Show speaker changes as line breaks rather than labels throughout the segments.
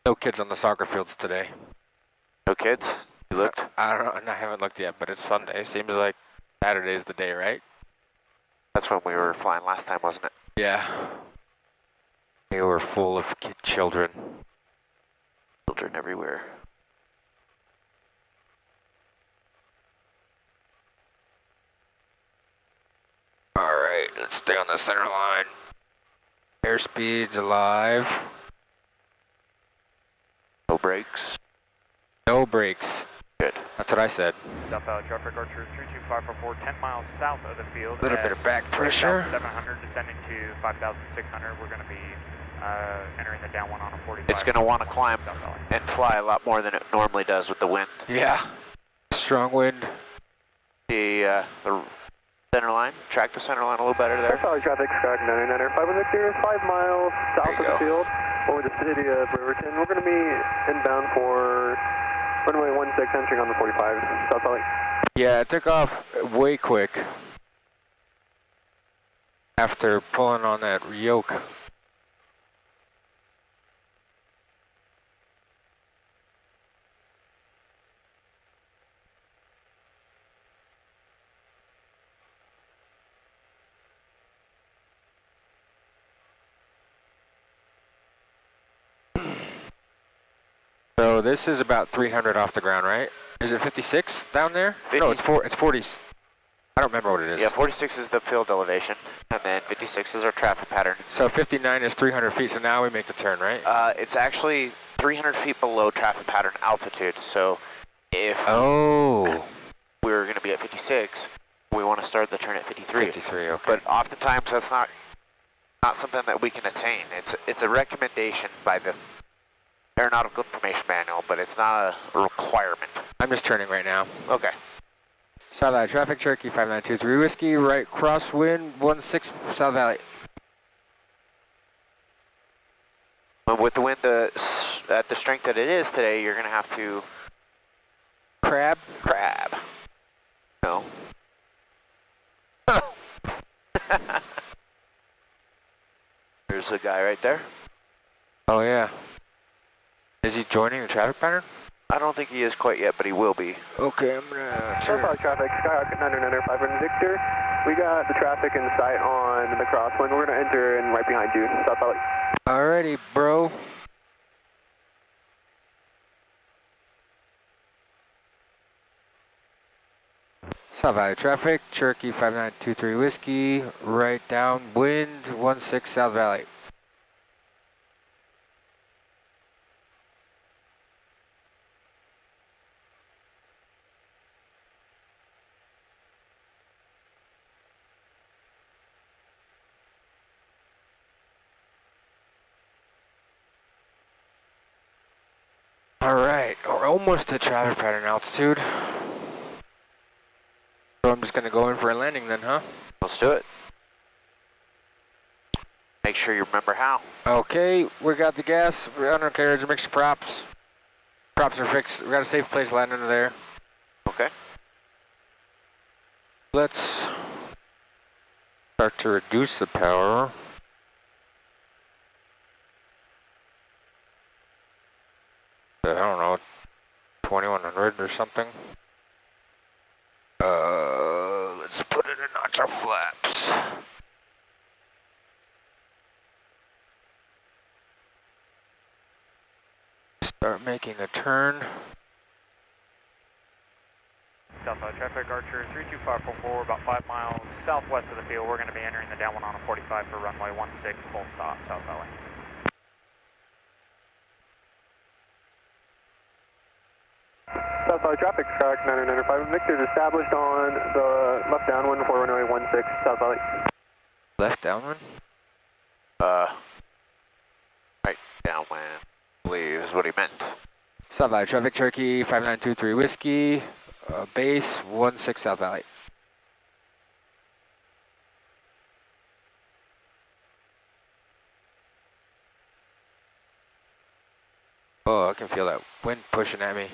No kids on the soccer fields today.
No kids? You looked?
I don't know, and I haven't looked yet, but it's Sunday. Seems like Saturday's the day, right?
That's when we were flying last time, wasn't it?
Yeah. They were full of children.
Children everywhere.
Alright, let's stay on the center line. Airspeed's alive.
No brakes.
No brakes.
Good.
That's what I said.
Southbound traffic Archer 32544, 10 miles south of the field.
A little bit of back pressure.
700 descending to 5,600. We're going to be entering the downwind on a 45.
It's going to want to climb and fly a lot more than it normally does with the wind.
Yeah. Strong wind.
The center line, track the center line a little better there.
Solid traffic, Skyhawk 999er, 500 here, 5 miles south of the field, over the city of Riverton. We're going to be inbound for runway 16, entering on the 45, South Valley.
Yeah, it took off way quick after pulling on that yoke. So this is about 300 off the ground, right? Is it 56 down there?
50.
No, it's 40. I don't remember what it is.
Yeah, 46 is the field elevation, and then 56 is our traffic pattern.
So 59 is 300 feet, so now we make the turn, right?
It's actually 300 feet below traffic pattern altitude, so if we were going to be at 56, we want to start the turn at 53.
53, okay.
But oftentimes that's not something that we can attain. It's a recommendation by the Aeronautical Information Manual, but it's not a requirement.
I'm just turning right now.
Okay.
South Valley traffic, Cherokee 5923 Whiskey, right crosswind 16 South Valley.
But with the wind at the strength that it is today, you're going to have to
Crab.
No. There's a guy right there.
Oh yeah. Is he joining the traffic pattern?
I don't think he is quite yet, but he will be.
Okay, I'm gonna turn.
Southbound traffic, Skyhawk 999er, 500 Victor. We got the traffic in sight on the crosswind. We're going to enter in right behind you, South Valley.
Alrighty, bro. South Valley traffic, Cherokee 5923 Whiskey, right downwind 16 South Valley. Alright, we're almost at traffic pattern altitude. So I'm just gonna go in for a landing then, huh?
Let's do it. Make sure you remember how.
Okay, we got the gas, we're undercarriage, mix props. Props are fixed, we got a safe place to land under there.
Okay.
Let's start to reduce the power. I don't know, 2100 or something. Let's put it in notch our flaps. Start making a turn.
Southbound traffic Archer 32544, about 5 miles southwest of the field. We're going to be entering the downwind on a 45 for runway 16, full stop, South Valley.
South Valley traffic, Skyhawk 999er, 500 Victor is established on the left downwind for runway 16, South Valley.
Left downwind?
Right downwind, I believe is what he meant.
South Valley traffic, Cherokee 5923 Whiskey, base 16 South Valley. Oh, I can feel that wind pushing at me.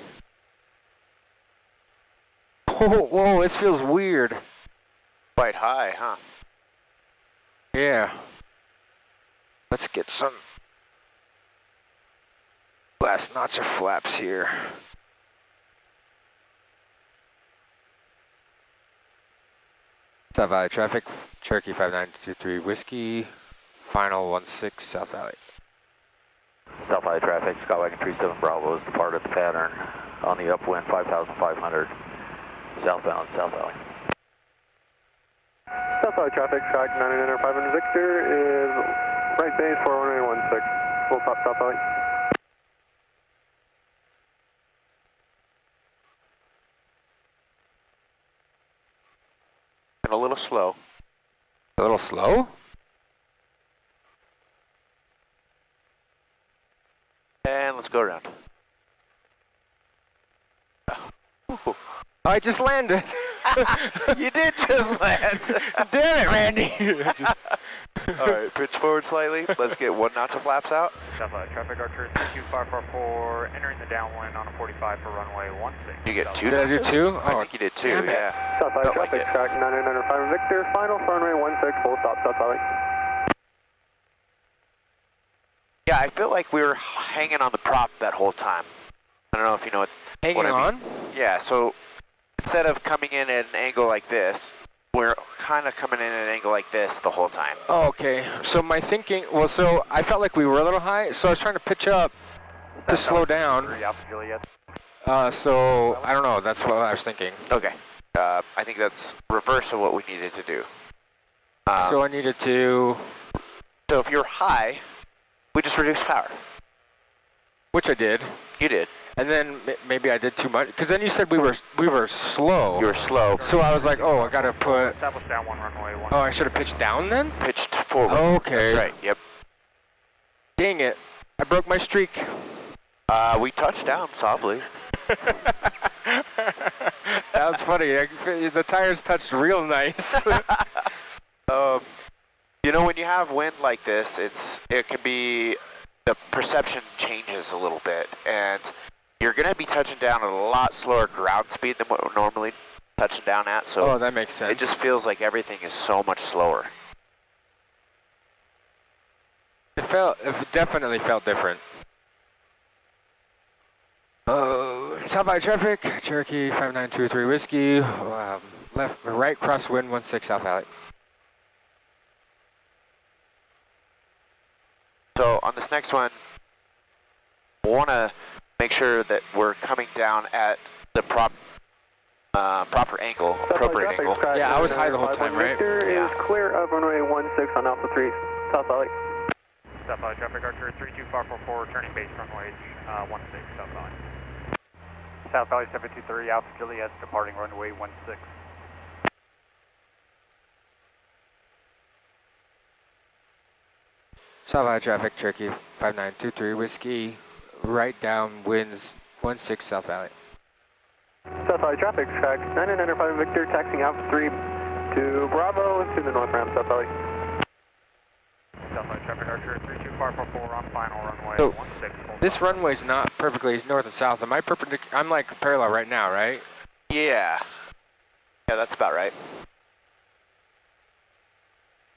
Oh, whoa, this feels weird.
Quite high, huh?
Yeah. Let's get some last notch of flaps here. South Valley traffic, Cherokee 5923 Whiskey, final 16 South Valley.
South Valley traffic, Skywagon 37 Bravo is departed the pattern on the upwind 5,500, southbound South Valley.
South Valley traffic, track 9905 Victor is right base for runway 16. Full stop South Valley.
And a little slow.
A little slow?
And let's go around. Ooh.
I just landed.
You did just land.
Damn it, Randy.
All right, pitch forward slightly. Let's get 1 notch of flaps out.
South Valley traffic, Archer 32544, entering the downwind on a 45 for runway 16.
Did you get 2
Did I do
notches?
2?
I
Oh,
think you did 2,
damn it.
yeah.
South Valley
Felt like
traffic,
it.
track 9905 Victor, final for runway 16, full stop South Valley.
Yeah, I feel like we were hanging on the prop that whole time. I don't know if you know what
hanging
I
on?
mean. Yeah, so instead of coming in at an angle like this, we're kind of coming in at an angle like this the whole time.
Oh, okay. So my thinking, well, so I felt like we were a little high, so I was trying to pitch up to slow down.
3 Alpha Juliet.
So I don't know. That's what I was thinking.
Okay. I think that's reverse of what we needed to do.
So I needed to,
So if you're high, we just reduce power.
which I did,
You did.
and then maybe I did too much. Because then you said we were slow.
You were slow.
So I was like, oh, I gotta put.
Establish down 1 runway 16.
Oh, I should have pitched down then.
Pitched forward.
Okay.
That's right. Yep.
Dang it! I broke my streak.
We touched down softly.
That was funny. The tires touched real nice.
You know, when you have wind like this, it can be, the perception changes a little bit, and you're going to be touching down at a lot slower ground speed than what we're normally touching down at, so
Oh, that makes sense.
it just feels like everything is so much slower.
It definitely felt different. South Valley traffic, Cherokee 5923 Whiskey, right crosswind 16 South Valley.
So on this next one, we want to make sure that we're coming down at the proper angle, appropriate angle.
Yeah, I was high the whole time, right?
Victor
Yeah.
is clear of runway 16 on Alpha 3, South Valley.
South Valley traffic, Archer 32544, turning base runway 16 South Valley. South Valley 723 Alpha Juliet, departing runway 16.
South Valley traffic, Cherokee 5923 Whiskey, right down winds 16 South Valley.
South Valley traffic, track 9905 Victor, taxiing Alpha 3 to Bravo to the north ramp, South Valley.
South Valley traffic, Archer 32544 on final runway
So,
16. Full
This
stop.
runway's not perfectly north and south. Am I perpendicular? I'm like parallel right now, right?
Yeah. Yeah, that's about right.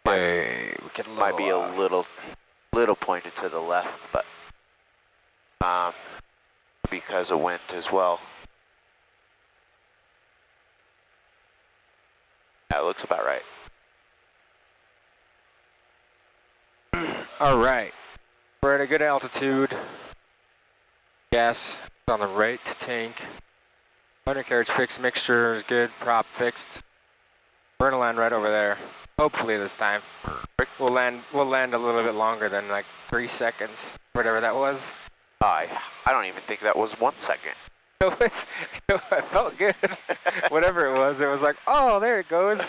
Hey, we can
Might be a little pointed to the left, but because of wind as well. That looks about right.
All right, we're at a good altitude. Gas on the right tank. Undercarriage fixed, mixture is good, prop fixed. We're gonna land right over there. Hopefully this time. We'll land a little bit longer than like 3 seconds, whatever that was.
I don't even think that was 1 second.
It felt good. Whatever it was like, oh, there it goes.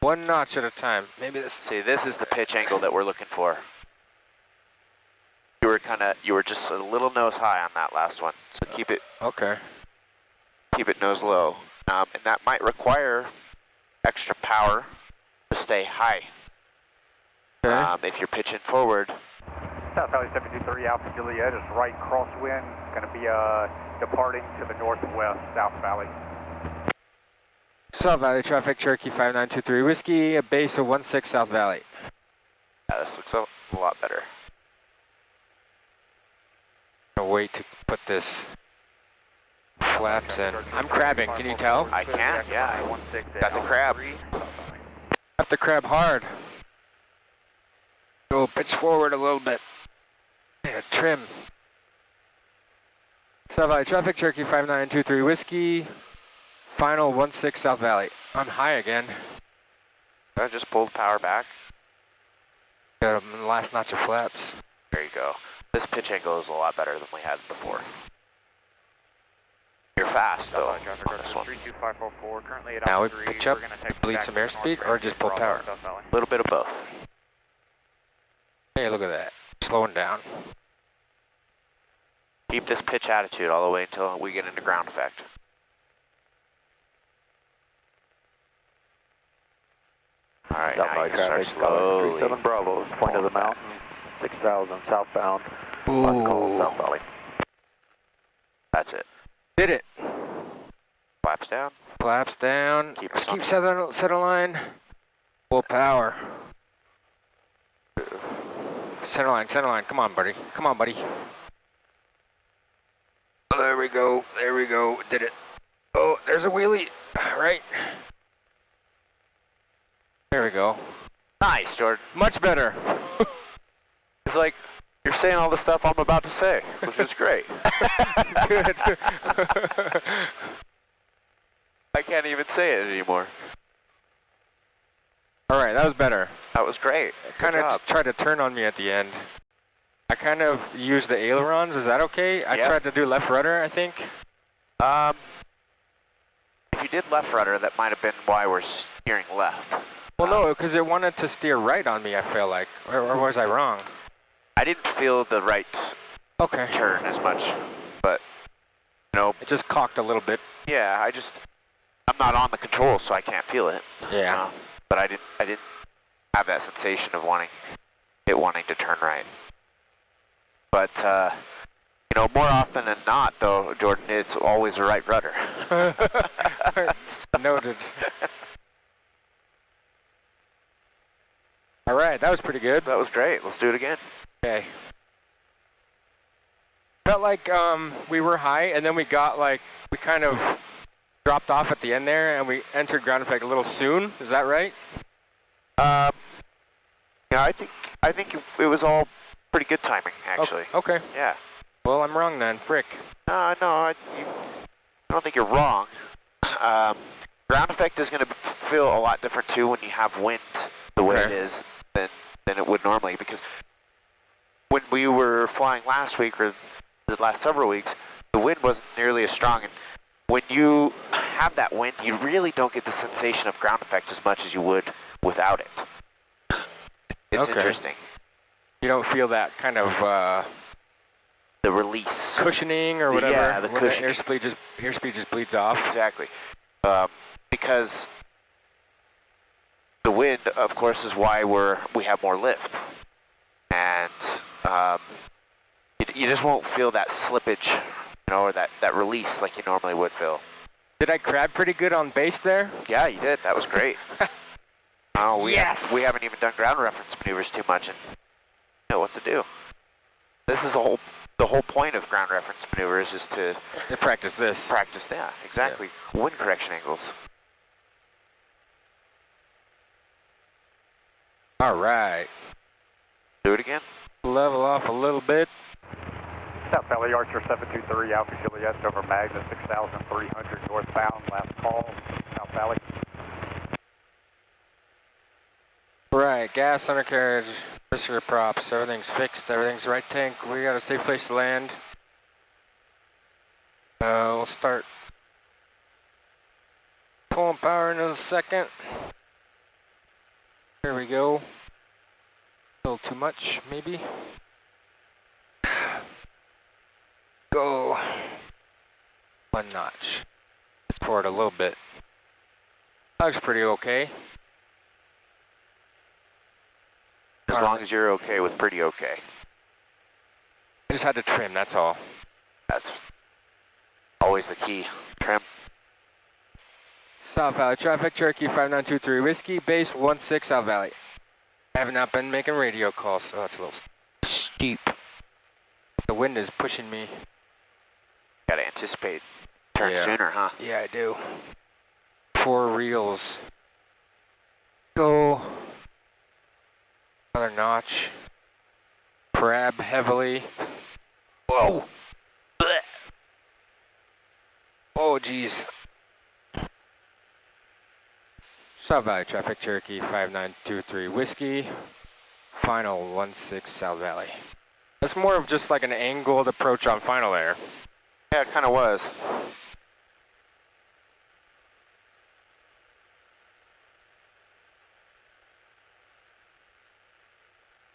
1 notch at a time. Maybe this.
See, this is the pitch angle that we're looking for. You were just a little nose high on that last one, so keep it
Okay.
nose low, and that might require extra power to stay high.
Okay.
If you're pitching forward.
South Valley 723 Alpha Juliet is right crosswind, going to be departing to the northwest, South Valley.
South Valley traffic, Cherokee 5923 Whiskey, a base of 16 South Valley.
Yeah, this looks a lot better.
Gonna wait to put this flaps in. I'm crabbing, can you tell?
I can, yeah. Got the crab.
Got the crab hard. Go pitch forward a little bit. Yeah, trim. South Valley traffic, Cherokee 5923 Whiskey. Final 16 South Valley. I'm high again.
I just pulled power back.
Got a last notch of flaps.
There you go. This pitch angle is a lot better than we had before. You're fast though on this one.
32544, currently at
Now we
altitude 3.
pitch up,
We're gonna take
bleed
back
some
to
airspeed,
north
or just pull
Bravo,
power?
South Valley.
A little bit of both.
Hey, look at that. Slowing down.
Keep this pitch attitude all the way until we get into ground effect. All right,
South
now
Valley
you can start
traffic, Skyway 37
slowly.
Bravo, point of the
pulling back.
mountain, 6000 southbound, last call, South Valley.
That's it.
Did it.
Flaps down.
Flaps down.
Keep us
Keep center line. Full power. Center line, center line. Come on, buddy. Come on, buddy. Oh, there we go. There we go. Did it. Oh, there's a wheelie. Right. There we go.
Nice, Jordan.
Much better.
It's like you're saying all the stuff I'm about to say, which is great.
Good.
I can't even say it anymore.
All right, that was better.
That was great.
Kind of tried to turn on me at the end. I kind of used the ailerons. Is that okay? I
Yep.
tried to do left rudder, I think.
If you did left rudder, that might have been why we're steering left.
Well, no, because it wanted to steer right on me, I feel like. Or was I wrong?
I didn't feel the right
Okay.
turn as much, but nope.
It just cocked a little bit.
Yeah, I'm not on the control, so I can't feel it.
Yeah.
But I didn't have that sensation of wanting to turn right. But more often than not, though, Jordan, it's always a right rudder.
Noted. All right, that was pretty good.
That was great. Let's do it again.
Okay. Felt like we were high, and then we kind of dropped off at the end there, and we entered ground effect a little soon. Is that right?
Yeah, I think it was all pretty good timing, actually.
Okay.
Yeah.
Well, I'm wrong then. Frick.
No, I don't think you're wrong. Ground effect is going to feel a lot different too when you have wind the way it is than it would normally, because when we were flying last week or the last several weeks, the wind wasn't nearly as strong, and when you have that wind, you really don't get the sensation of ground effect as much as you would without it. It's interesting.
You don't feel that kind of
The release.
cushioning or whatever.
Yeah, the
when
cushioning.
Airspeed just bleeds off.
Exactly. Because the wind, of course, is why we have more lift. And you just won't feel that slippage, or that release like you normally would feel.
Did I crab pretty good on base there?
Yeah, you did. That was great. We haven't even done ground reference maneuvers too much and know what to do. This is the whole point of ground reference maneuvers is to
Practice this.
practice that. Exactly. Wind correction angles.
All right.
Do it again.
Level off a little bit.
South Valley Archer 723, Alpha Juliet over Magna 6300 northbound, last call, South Valley.
Right, gas, undercarriage, pressure props, everything's fixed, everything's right tank. We got a safe place to land. We'll start pulling power in a second. There we go. A little too much, maybe. Go. One notch. Forward a little bit. That looks pretty okay.
As long as you're okay with pretty okay.
I just had to trim, that's all.
That's always the key. Trim.
South Valley traffic, Cherokee 5923 Whiskey, base 16 South Valley. I have not been making radio calls, so that's a little steep. The wind is pushing me.
Gotta anticipate turn
Yeah.
sooner, huh?
Yeah, I do. 4 reels. Go. Another notch. Crab heavily. Whoa.
Blech.
Oh, geez. South Valley traffic, Cherokee 5923 Whiskey. Final 16 South Valley. That's more of just like an angled approach on final there.
Yeah, it kind of was.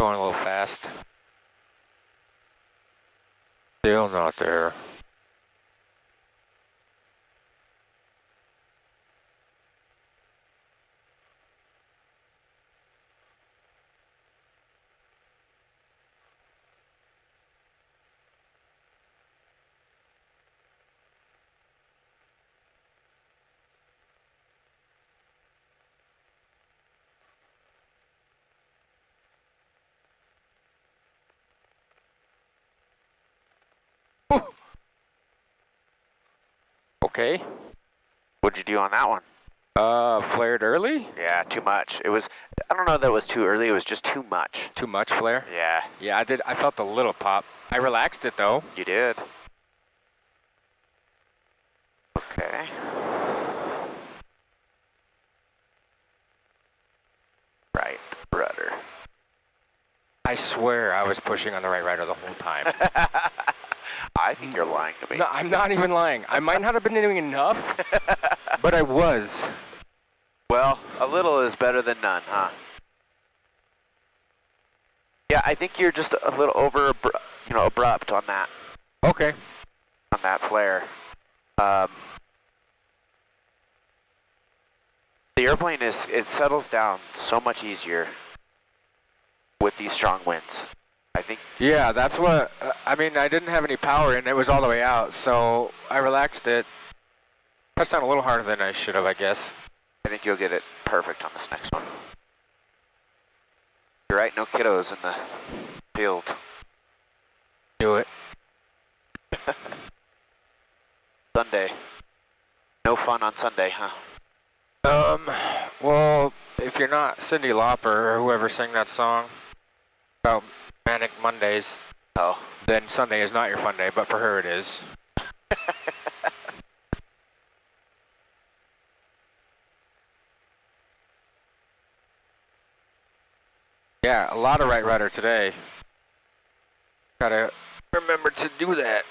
Going a little fast. Still not there. Okay.
What'd you do on that one?
Flared early?
Yeah, too much. It was, I don't know that it was too early, it was just too much.
Too much flare?
Yeah,
Yeah, I felt a little pop. I relaxed it though.
you did. Okay. Right rudder.
I swear I was pushing on the right rudder the whole time.
I think you're lying to me.
No, I'm not even lying. I might not have been doing enough, but I was.
Well, a little is better than none, huh? Yeah, I think you're just a little abrupt on that
Okay.
flare. The airplane it settles down so much easier with these strong winds. I think.
Yeah, that's what, I mean, I didn't have any power and it was all the way out, so I relaxed it. Touched down a little harder than I should have, I guess.
I think you'll get it perfect on this next one. You're right, no kiddos in the field.
Do it.
Sunday. No fun on Sunday, huh?
Well, if you're not Cyndi Lauper or whoever sang that song about Manic Mondays,
Oh.
then Sunday is not your fun day, but for her it is. Yeah, a lot of right rudder today. Gotta remember to do that.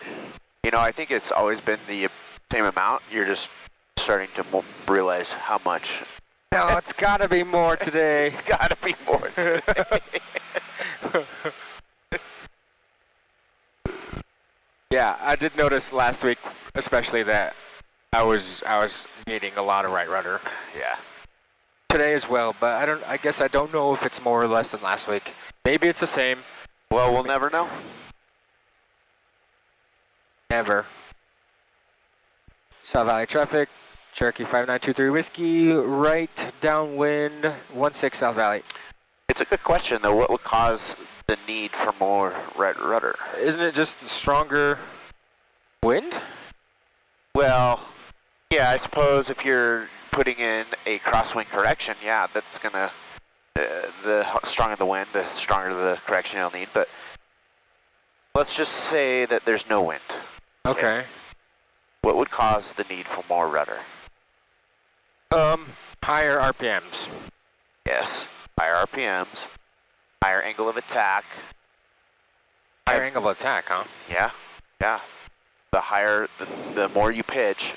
You know, I think it's always been the same amount. You're just starting to realize how much.
No, it's gotta be more today.
It's got to be more today.
Yeah, I did notice last week, especially that I was needing a lot of right rudder.
Yeah.
Today as well, but I guess I don't know if it's more or less than last week. Maybe it's the same.
Well, we'll never know.
Never. South Valley traffic, Cherokee 5923 Whiskey, right downwind, 16 South Valley.
It's a good question, though. What would cause the need for more right rudder?
Isn't it just stronger wind?
Well, yeah, I suppose if you're putting in a crosswind correction, yeah, that's gonna, the stronger the wind, the stronger the correction you'll need, but let's just say that there's no wind.
Okay.
What would cause the need for more rudder?
Higher RPMs.
Yes, higher RPMs, higher angle of attack.
Higher angle of attack, huh?
Yeah, yeah. The higher, the more you pitch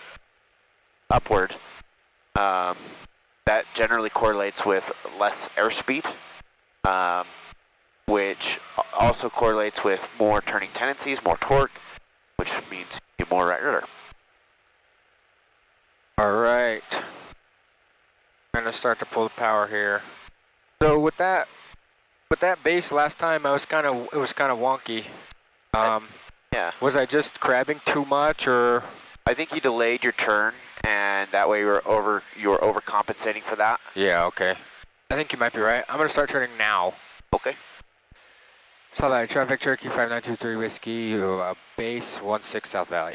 upward, that generally correlates with less airspeed, which also correlates with more turning tendencies, more torque, which means you get more right rudder.
All right. I'm gonna start to pull the power here. So with that base last time, it was kind of wonky.
Yeah.
Was I just crabbing too much, or?
I think you delayed your turn, and that way you were overcompensating for that.
Yeah. Okay. I think you might be right. I'm gonna start turning now.
Okay.
South Valley traffic, Cherokee 5923 Whiskey, base 16 South Valley.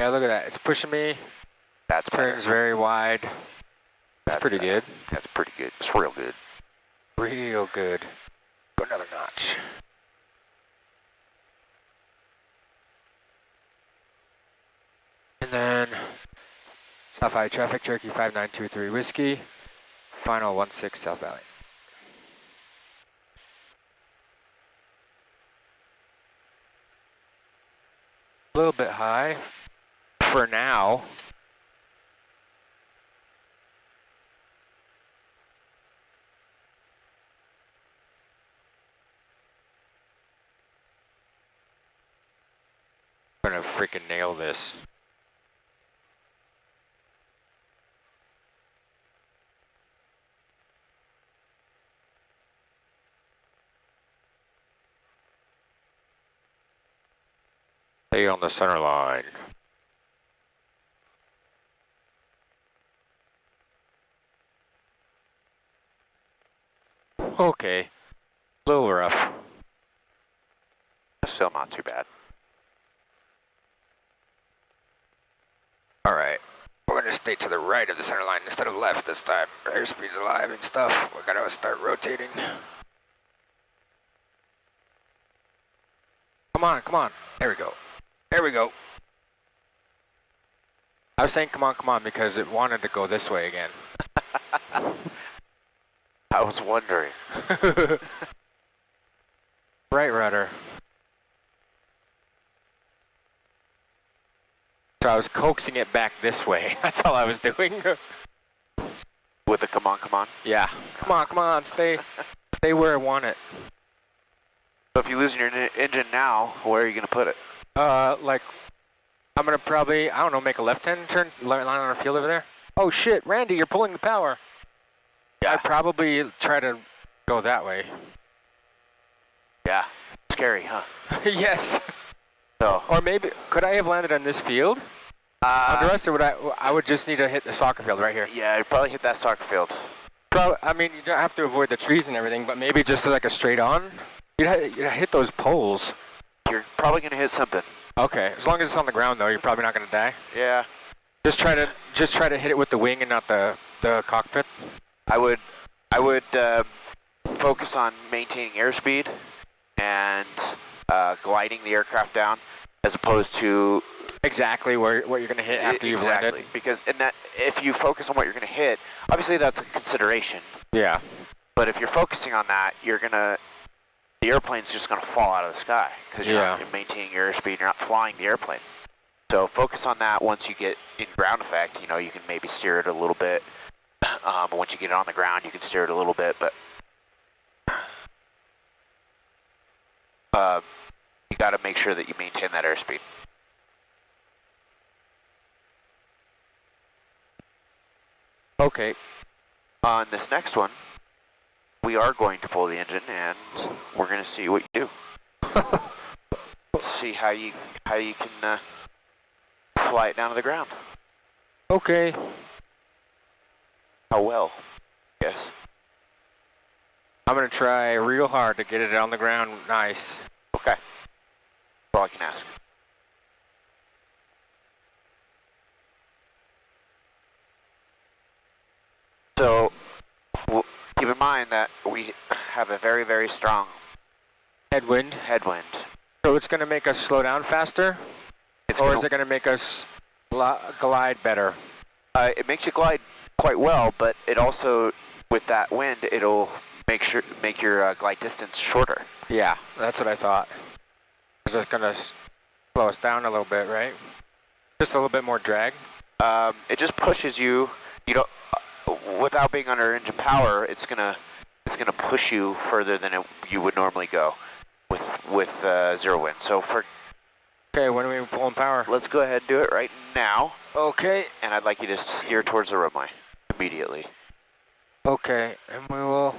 Yeah, look at that. It's pushing me.
That's
Turns
better.
very wide. That's pretty
better.
good.
That's pretty good. It's real good.
Real good. Go another notch. And then South Valley traffic, Cherokee 5923 Whiskey, final 16 South Valley. A little bit high for now. I'm gonna freaking nail this. Stay on the center line. Okay, a little rough.
Still not too bad.
All right, we're gonna stay to the right of the center line instead of left this time. Airspeed's alive and stuff. We're gonna start rotating. Come on, come on. There we go. There we go. I was saying come on because it wanted to go this way again.
I was wondering.
Right rudder. So I was coaxing it back this way. That's all I was doing.
With the come on.
Yeah. Come on, stay where I want it.
So if you lose your engine now, where are you going to put it?
Like, I'm gonna probably, I don't know, make a left-hand turn, line on our field over there. Oh shit, Randy, you're pulling the power.
Yeah.
I'd probably try to go that way.
Yeah. Scary, huh?
Yes.
So.
Or maybe, could I have landed on this field? On the rest, or would I would just need to hit the soccer field right here.
Yeah, you'd probably hit that soccer field.
I mean, you don't have to avoid the trees and everything, but maybe just like a straight on. You'd hit those poles.
You're probably going to hit something.
Okay, as long as it's on the ground though, you're probably not gonna die.
Yeah.
Just try to hit it with the wing and not the cockpit.
I would focus on maintaining airspeed and gliding the aircraft down, as opposed to
Exactly what you're gonna hit after you've landed.
Because if you focus on what you're going to hit, obviously that's a consideration.
Yeah.
But if you're focusing on that, the airplane's just going to fall out of the sky because you're not maintaining your airspeed. You're not flying the airplane. So focus on that. Once you get in ground effect, you can maybe steer it a little bit. Once you get it on the ground, you can steer it a little bit, but you got to make sure that you maintain that airspeed.
Okay.
On this next one, we are going to pull the engine, and we're going to see what you do. See how you can fly it down to the ground.
Okay.
How well? Yes.
I'm gonna try real hard to get it on the ground nice.
Okay. That's all I can ask. So, keep in mind that we have a very, very strong
Headwind.
headwind.
So it's gonna make us slow down faster? Or is it gonna make us glide better?
It makes you glide quite well, but it also, with that wind, it'll make your glide distance shorter.
Yeah, that's what I thought. Is it gonna slow us down a little bit, right? Just a little bit more drag?
It just pushes you, without being under engine power, it's gonna push you further than you would normally go with zero wind. So
Okay, when are we pulling power?
let's go ahead and do it right now,
Okay.
and I'd like you to steer towards the runway immediately.
Okay, and we will...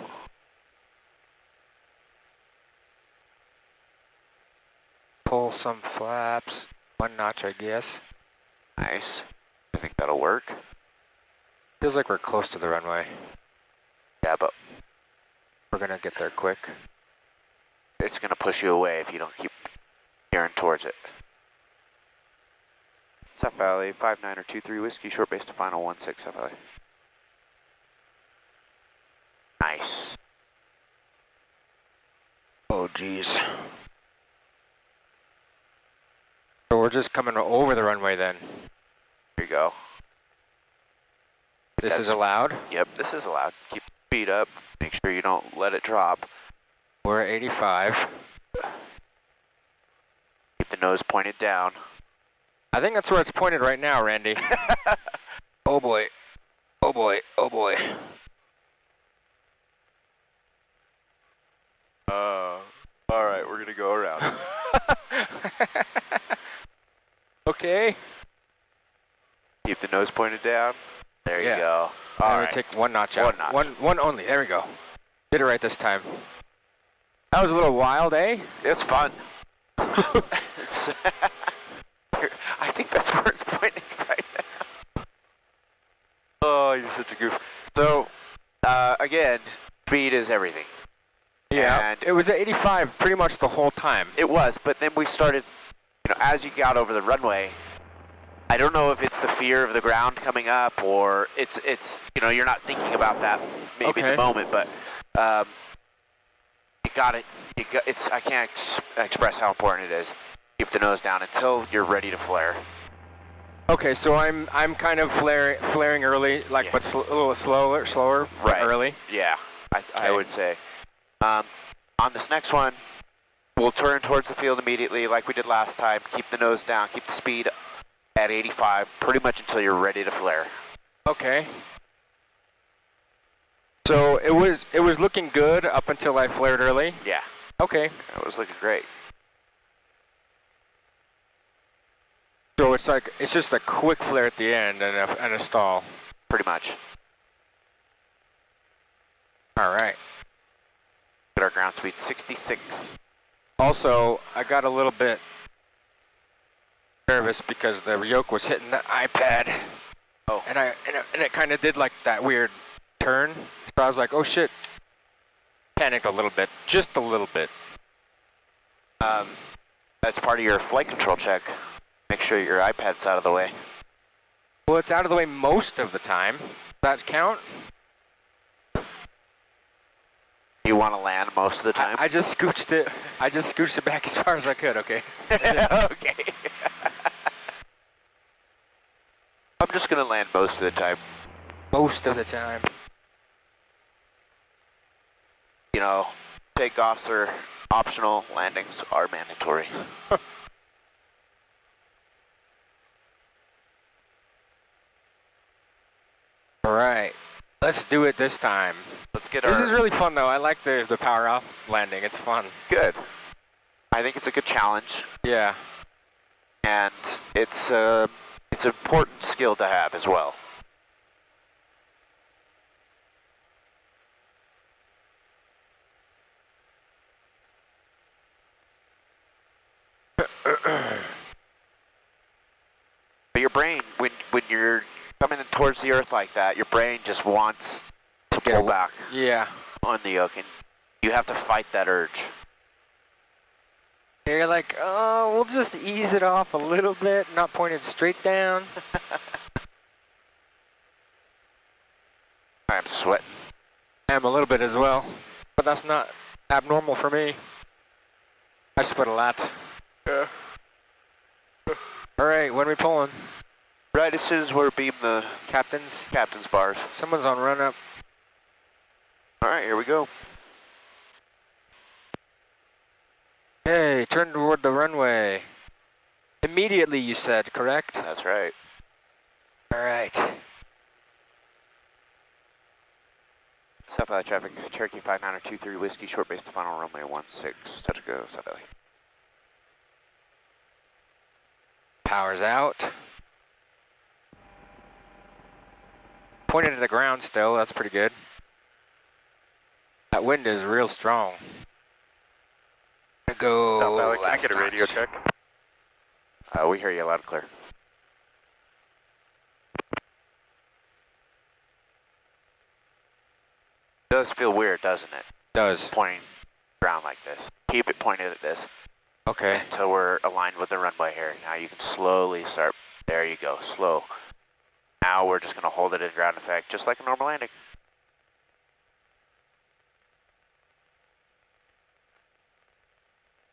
pull some flaps. One notch, I guess.
Nice. I think that'll work.
Feels like we're close to the runway.
Yeah, but
We're gonna get there quick.
it's going to push you away if you don't keep steering towards it. South Valley, 5923 Whiskey, short base to final 16 South Valley. Nice.
Oh, geez. So we're just coming over the runway then.
Here you go.
This is
That's-
allowed.
Yep, this is allowed. Keep the speed up. Make sure you don't let it drop.
We're at 85.
Keep the nose pointed down.
I think that's where it's pointed right now, Randy. Oh boy. Oh boy. Oh boy.
All right, we're going to go around.
Okay.
Keep the nose pointed down. There you
Yeah.
go.
I'm
All
gonna
right.
take one notch out.
One notch.
One only. There we go. Did it right this time. That was a little wild, eh?
It's fun. It's I think that's where it's pointing right now. Oh, you're such a goof. So, again, speed is everything.
Yeah.
And
It was at 85 pretty much the whole time.
it was, but then we started, as you got over the runway, I don't know if it's the fear of the ground coming up or it's you're not thinking about that maybe in
Okay.
the moment, but you got it. I can't express how important it is. Keep the nose down until you're ready to flare.
Okay, so I'm kind of flaring early, like,
Yeah.
but a little slower, but
Right.
early.
Yeah, I
Okay.
would say. On this next one, we'll turn towards the field immediately like we did last time. Keep the nose down, keep the speed at 85 pretty much until you're ready to flare.
Okay. So it was looking good up until I flared early.
Yeah,
Okay.
it was looking great.
So it's just a quick flare at the end and a stall.
Pretty much.
All right.
Get our ground speed 66.
Also, I got a little bit nervous because the yoke was hitting the iPad.
Oh.
And it kind of did like that weird turn. So I was like, oh shit. Panicked a little bit, just a little bit.
That's part of your flight control check. Make sure your iPad's out of the way.
Well, it's out of the way most of the time. Does that count?
You want to land most of the time?
I just scooched it. I just scooched it back as far as I could. Okay.
Okay. I'm just going to land most of the time.
Most of the time.
Takeoffs are optional, landings are mandatory.
All right. Let's do it this time.
Let's get
This is really fun though. I like the power off landing. It's fun.
good. I think it's a good challenge,
Yeah.
and it's an important skill to have as well. But your brain, when you're coming in towards the earth like that, your brain just wants to
Get
pull
away.
back
Yeah.
on the yoke, and you have to fight that urge.
You're like, oh, we'll just ease it off a little bit, not point it straight down.
I'm sweating.
I'm a little bit as well, but that's not abnormal for me. I sweat a lot.
Yeah.
All right, when are we pulling?
Right as soon as we're beam the
Captains,
captain's bars.
someone's on run up.
All right, here we go.
Hey, turn toward the runway. Immediately, you said, correct?
That's right.
All right.
South Valley traffic, Cherokee 5923 Whiskey, short base to final runway 16, touch and go, South Valley.
Power's out. Pointed at the ground still, that's pretty good. That wind is real strong. Gonna go
South Valley, can I
last
get a radio
notch.
check?
We hear you loud and clear. does feel weird, doesn't it?
Does.
Pointing ground like this. Keep it pointed at this
Okay.
until we're aligned with the runway here. Now you can slowly start. There you go, slow. Now we're just going to hold it in ground effect, just like a normal landing.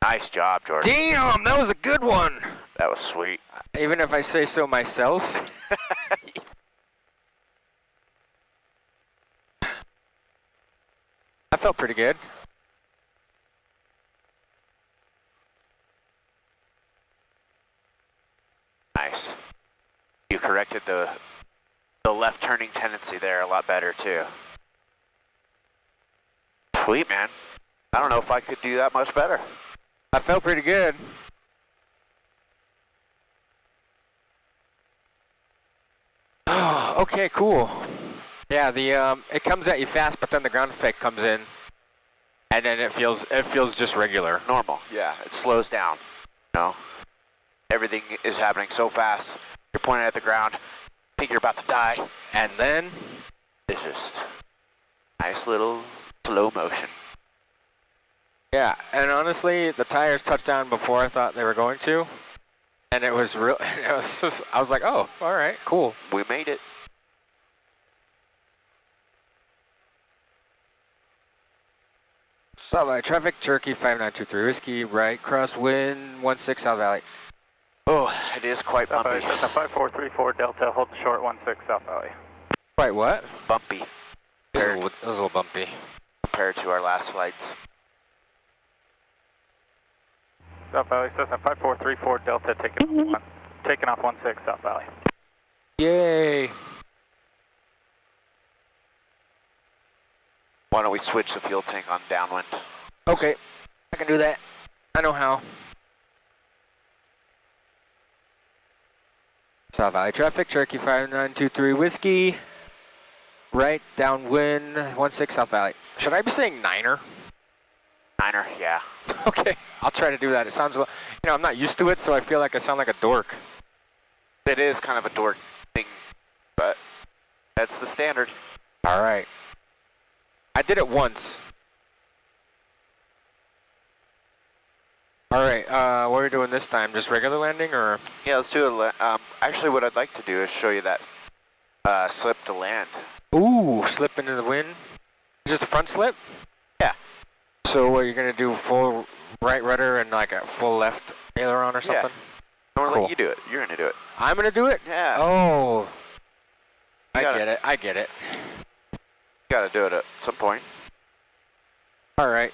Nice job, Jordan.
Damn, that was a good one.
That was sweet.
Even if I say so myself. I felt pretty good.
Nice. You corrected the left turning tendency there a lot better too. Sweet, man. I don't know if I could do that much better.
I felt pretty good. Okay, cool. Yeah, the it comes at you fast, but then the ground effect comes in, and then it feels just regular.
Normal. Yeah, it slows down. You know, everything is happening so fast. You're pointing at the ground, think you're about to die,
And then
it's just nice little slow motion.
yeah, and honestly, the tires touched down before I thought they were going to, and it was real. It was just, I was like, oh, all right, cool.
We made it.
South Valley traffic, Cherokee 5923 Whiskey, right, crosswind 16 South Valley.
Oh, it is quite
South Valley,
bumpy.
Cessna 5434 Delta, hold the short 16 South Valley.
Wait, what?
Bumpy
It was a little bumpy.
compared to our last flights.
South Valley, Cessna 5434 Delta, taking off 16 South Valley.
Yay!
Why don't we switch the fuel tank on downwind?
Okay, I can do that. I know how. South Valley traffic, Cherokee 5923 Whiskey, right, downwind 16 South Valley. Should I be saying Niner?
Niner, yeah.
Okay, I'll try to do that. It sounds, I'm not used to it, so I feel like I sound like a dork.
It is kind of a dork thing, but that's the standard.
All right. I did it once. All right, what are we doing this time? Just regular landing, or?
Yeah, let's do it. Actually, what I'd like to do is show you that slip to land.
Ooh, slip into the wind. Just a front slip?
Yeah.
So what, you're gonna do full right rudder and like a full left aileron or something?
I'm gonna
Cool.
let you do it. You're gonna do it.
I'm gonna do it?
Yeah.
Oh. I
gotta-
get it, I get it.
You gotta do it at some point.
All right.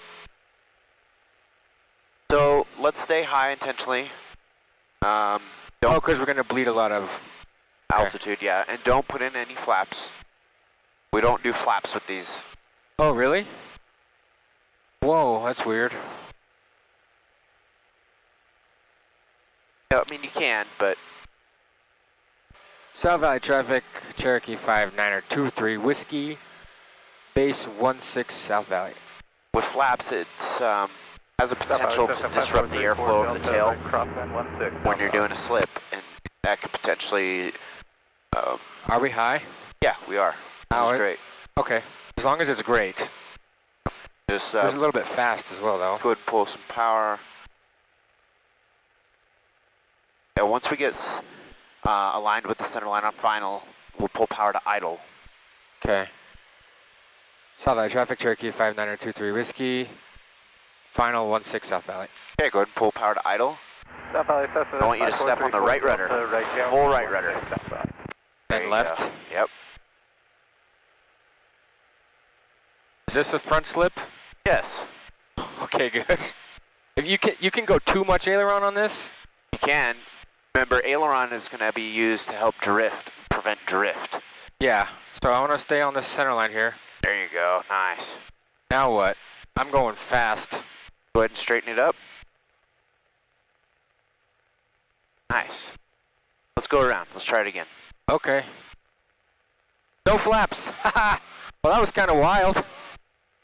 So let's stay high intentionally.
Oh,
Don't
because we're gonna bleed a lot of,
altitude, yeah, and don't put in any flaps. We don't do flaps with these.
oh really? Whoa, that's weird.
Yeah, I mean you can, but
South Valley traffic, Cherokee 5923 Whiskey, base 16 South Valley.
with flaps, it's has a potential to disrupt the airflow of the tail when you're doing a slip, and that could potentially.
Are we high?
Yeah, we are. This
Oh,
is great.
Okay, as long as it's great.
Just
It was a little bit fast as well, though.
go ahead and pull some power. Yeah, once we get aligned with the center line on final, we'll pull power to idle.
Okay. South Valley traffic, Cherokee 5923 Whiskey, final 16 South Valley.
Okay, go ahead and pull power to idle.
South Valley, Cessna
I want you to step on the right rudder. Full right rudder. There
And
you
left.
go. Yep.
Is this a front slip?
Yes,
Okay, good. If you can go too much aileron on this?
you can. Remember, aileron is going to be used to help drift, prevent drift.
Yeah. So I want to stay on the center line here.
There you go. Nice.
Now what? I'm going fast.
Go ahead and straighten it up. Nice. Let's go around. Let's try it again.
Okay. No flaps. Haha. Well, that was kind of wild.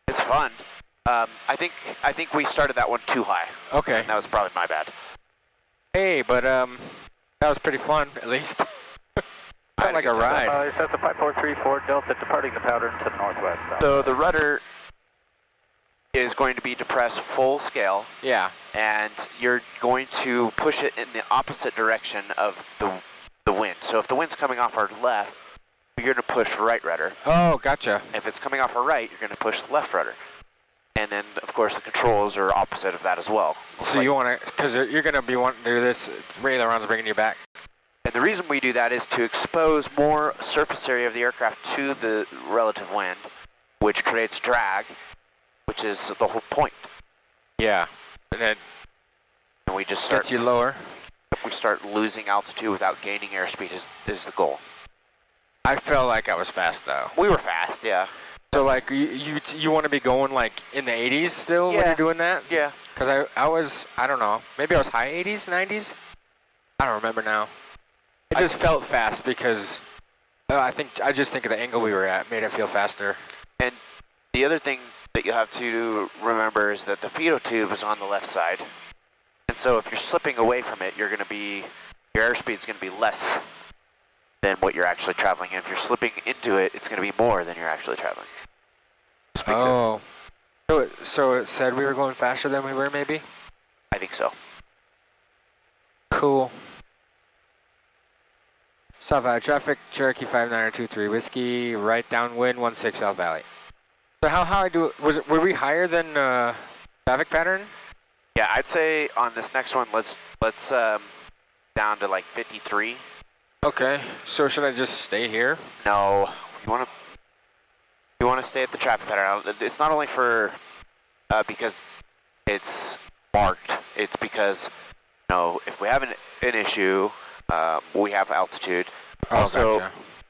It's fun. I think we started that one too high.
Okay.
And that was probably my bad.
Hey, but that was pretty fun, at least. Felt like a ride.
That's a 5434 Delta departing the pattern to the northwest.
So the rudder is going to be depressed full scale,
Yeah.
and you're going to push it in the opposite direction of the wind. So if the wind's coming off our left, you're going to push right rudder.
Oh, gotcha.
If it's coming off our right, you're going to push left rudder. And then, of course, the controls are opposite of that as well.
So you want to, because you're going to be wanting to do this, ailerons bringing you back.
And the reason we do that is to expose more surface area of the aircraft to the relative wind, which creates drag, which is the whole point.
Yeah. And then
And we just start,
gets you lower.
we start losing altitude without gaining airspeed is the goal.
I felt like I was fast though.
We were fast, yeah.
So like you want to be going like in the 80s still when
Yeah.
you're doing that?
Yeah.
Because I was, I don't know, maybe I was high 80s, 90s? I don't remember now. It just felt fast because I just think of the angle we were at made it feel faster.
And the other thing that you have to remember is that the pitot tube is on the left side. And so if you're slipping away from it, your airspeed is going to be less than what you're actually traveling. And if you're slipping into it, it's going to be more than you're actually traveling. Just because-
Oh. So it said we were going faster than we were maybe?
I think so.
Cool. South Valley traffic, Cherokee 5923 Whiskey, right downwind 16 South Valley. So how I do it, were we higher than traffic pattern?
Yeah, I'd say on this next one, let's down to like 53.
Okay, so should I just stay here?
No, you want to stay at the traffic pattern. It's not only for because it's marked. It's because if we have an issue, we have altitude.
Oh,
Also,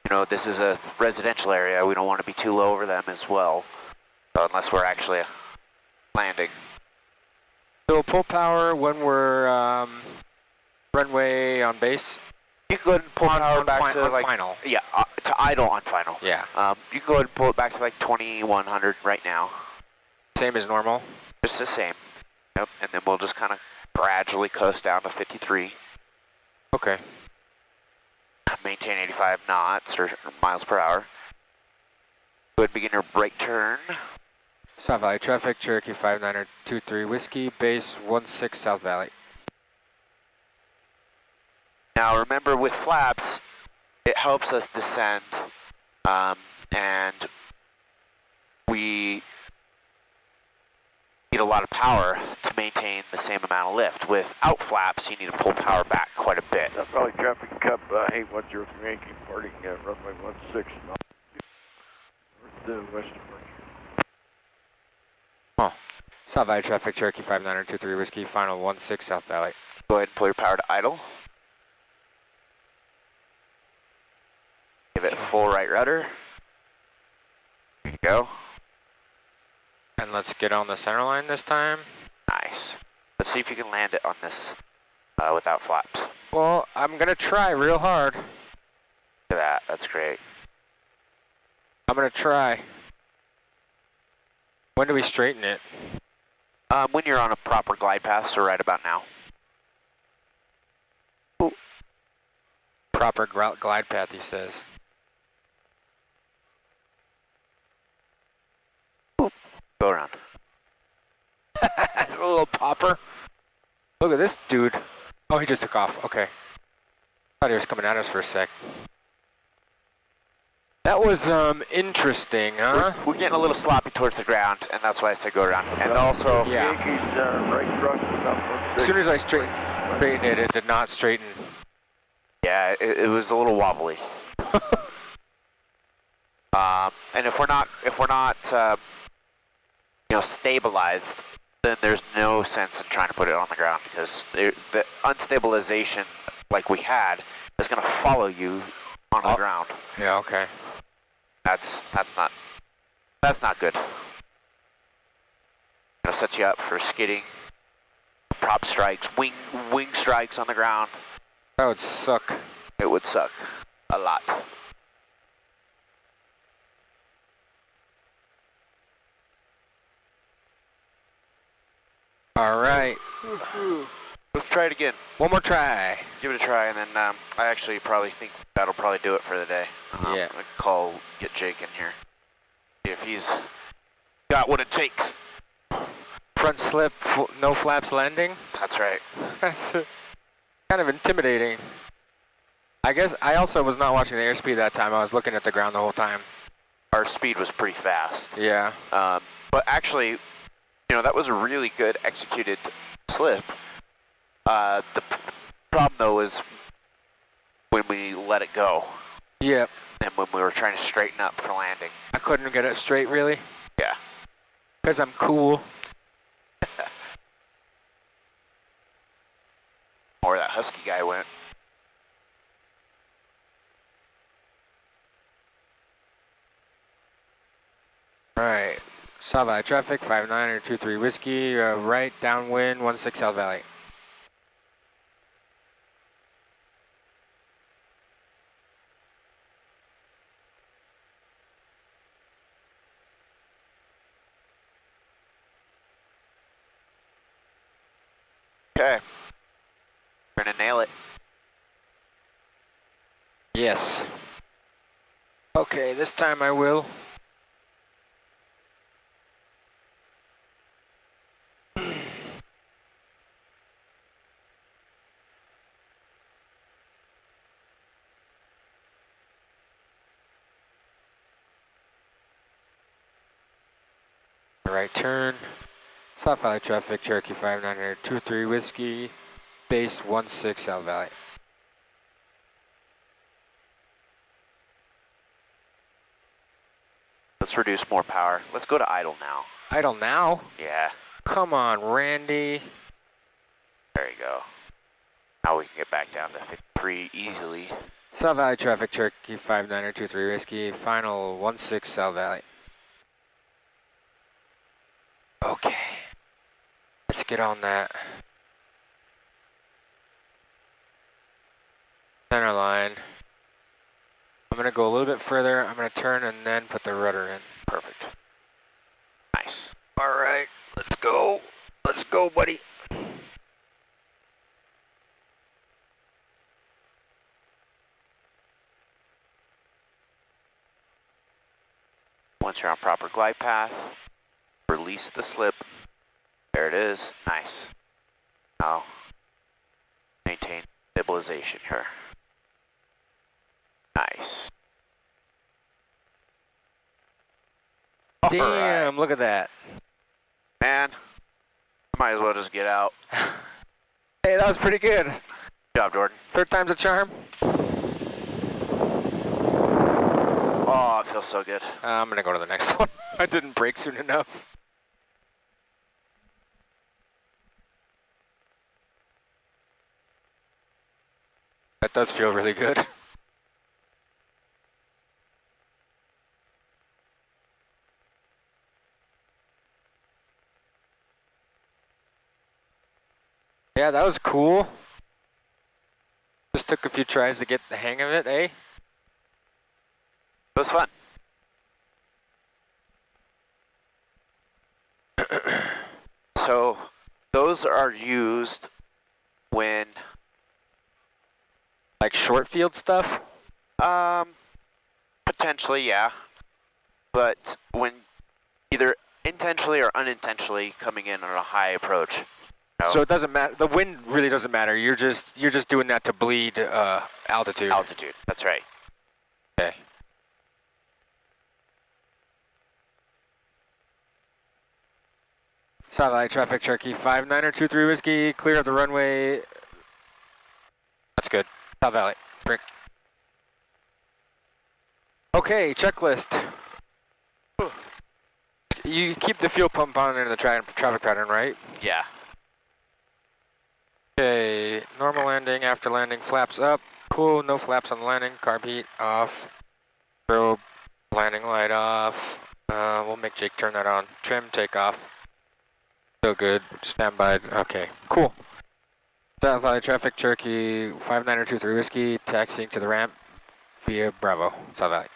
gotcha.
this is a residential area. We don't want to be too low over them as well, unless we're actually landing.
So pull power when we're runway on base?
You can go ahead and pull power back to like
final.
Yeah, to idle on final.
Yeah.
You can go ahead and pull it back to like 2100 right now.
Same as normal?
Just the same. Yep. And then we'll just kind of gradually coast down to 53.
Okay.
Maintain 85 knots or miles per hour. Go ahead and begin your brake turn.
South Valley traffic, Cherokee 5923 Whiskey, base 16 South Valley.
Now remember, with flaps, it helps us descend, and we need a lot of power to maintain the same amount of lift. Without flaps, you need to pull power back quite a bit.
South Valley traffic, Cub 8103 Yankee, departing runway 16 north to west of Mercury.
Oh. South Valley traffic, Cherokee 5923 Whiskey, final 16 South Valley.
Go ahead and pull your power to idle. Give it full right rudder. There you go.
And let's get on the center line this time.
Nice. Let's see if you can land it on this without flaps. Look
Well, I'm gonna try real hard.
at that. That's great.
I'm gonna try. When do we straighten it?
When you're on a proper glide path, so right about now.
Proper glide path, he says.
Go around.
It's a little popper. Look at this dude. Oh, he just took off. Okay. Thought he was coming at us for a sec. That was interesting, huh?
We're getting a little sloppy towards the ground, and that's why I said go around. And also,
Yeah.
Yankees right cross the south
As soon as I straightened it, it did not straighten.
yeah, it was a little wobbly. And if we're not stabilized, then there's no sense in trying to put it on the ground, because the unstabilization like we had is going to follow you on the ground.
Yeah, okay.
That's not good. Gonna set you up for skidding, prop strikes, wing strikes on the ground.
That would suck.
It would suck a lot.
All right.
Let's try it again.
One more try.
Give it a try, and then I actually probably think that'll probably do it for the day.
Yeah.
Get Jake in here. See if he's got what it takes.
Front slip, no flaps landing.
That's right.
That's kind of intimidating. I guess I also was not watching the airspeed that time. I was looking at the ground the whole time.
Our speed was pretty fast.
Yeah.
But actually, you know, that was a really good executed slip. The problem though is when we let it go.
Yep.
And when we were trying to straighten up for landing.
I couldn't get it straight, really.
Yeah.
Because I'm cool.
Or that Husky guy went.
Alright. South Valley traffic, 5923 Whiskey, right, downwind, 16 South Valley.
Okay. We're gonna nail it.
Yes. Okay, this time I will. Right turn. South Valley traffic, Cherokee 5923 Whiskey, base 16 South Valley.
Let's reduce more power. Let's go to idle now.
Idle now?
Yeah.
Come on, Randy.
There you go. Now we can get back down to 53 easily.
South Valley traffic, Cherokee 5923 Whiskey, final 16 South Valley. Okay. Let's get on that. Center line. I'm gonna go a little bit further. I'm gonna turn and then put the rudder in.
Perfect. Nice.
All right, let's go. Let's go, buddy.
Once you're on proper glide path, release the slip. There it is. Nice. Now, maintain stabilization here. Nice.
Damn,
Alright.
look at that.
Man, I might as well just get out.
Hey, that was pretty good.
Good job, Jordan.
Third time's a charm.
Oh, it feels so good.
I'm gonna go to the next one. I didn't brake soon enough. That does feel really good. Yeah, that was cool. Just took a few tries to get the hang of it, eh?
It was fun. So, those are used when,
Like short field stuff?
potentially, yeah. But when either intentionally or unintentionally coming in on a high approach. you know,
So it doesn't matter. The wind really doesn't matter. You're just doing that to bleed altitude.
altitude, that's right.
Okay. South Valley traffic, Cherokee 5923 Whiskey, clear of the runway. That's good. South Valley, brick. Okay, checklist. You keep the fuel pump on in the traffic pattern, right?
Yeah.
Okay, normal landing, after landing, flaps up. Cool, no flaps on landing, carb heat off. Probe, landing light off. We'll make Jake turn that on. Trim, takeoff. Still good, standby, okay, cool. South Valley traffic, Cherokee 5923 Whiskey, taxiing to the ramp via Bravo, South Valley.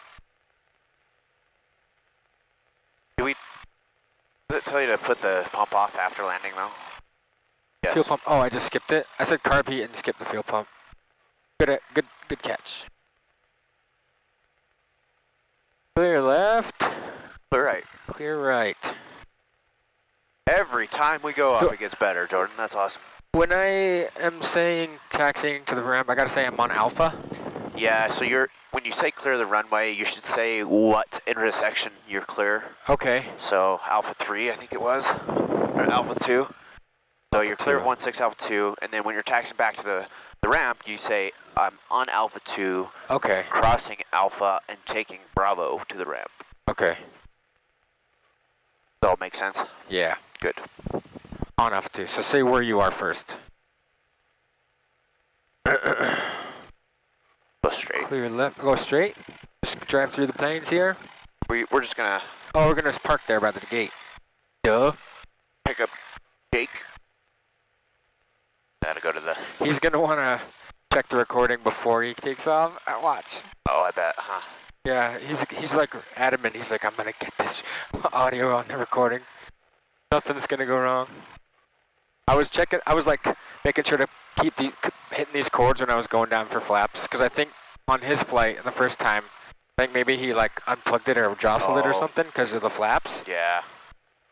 Does it tell you to put the pump off after landing though? Yes.
Fuel pump. Oh, I just skipped it. I said carb heat and skipped the fuel pump. Good catch. Clear left.
Clear right.
Clear right.
Every time we go up,
So-
it gets better, Jordan. That's awesome.
When I am saying taxiing to the ramp, I gotta say I'm on Alpha.
Yeah, so when you say clear the runway, you should say what intersection you're clear.
Okay.
So Alpha 3, I think it was, or Alpha 2. So you're clear of 16 Alpha 2, and then when you're taxiing back to the ramp, you say, I'm on Alpha 2,
Okay.
crossing Alpha, and taking Bravo to the ramp.
Okay.
Does all make sense?
Yeah.
Good.
On Alpha 2. So say where you are first.
Go straight.
Clear left. Go straight. Just drive through the plains here.
We're just gonna
Oh, we're gonna park there by the gate. Duh.
pick up Jake. Gotta go to the,
He's gonna wanna check the recording before he takes off. Watch.
oh, I bet, huh?
Yeah, he's like adamant. He's like, I'm gonna get this audio on the recording. Nothing's gonna go wrong. I was checking. I was like making sure to keep hitting these chords when I was going down for flaps, because I think on his flight the first time, I think maybe he like unplugged it or jostled it or
Oh.
something because of the flaps.
Yeah.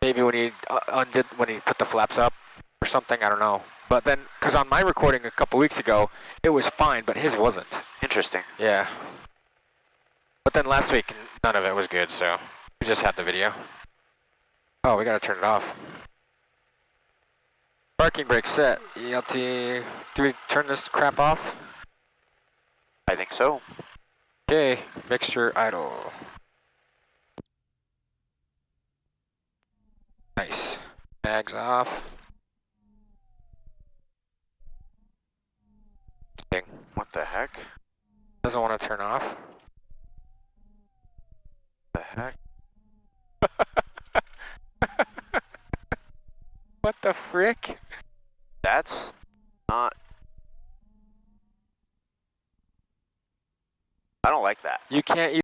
Maybe when he when he put the flaps up or something. I don't know. But then, because on my recording a couple weeks ago, it was fine, but his wasn't.
Interesting.
Yeah. But then last week, none of it was good, so we just had the video. Oh, we gotta turn it off. Parking brake set. ELT. Do we turn this crap off?
I think so.
Okay. Mixture idle. Nice. Mags off. Ding.
What the heck?
Doesn't want to turn off.
The heck?
What the frick?
That's not... I don't like that.
You can't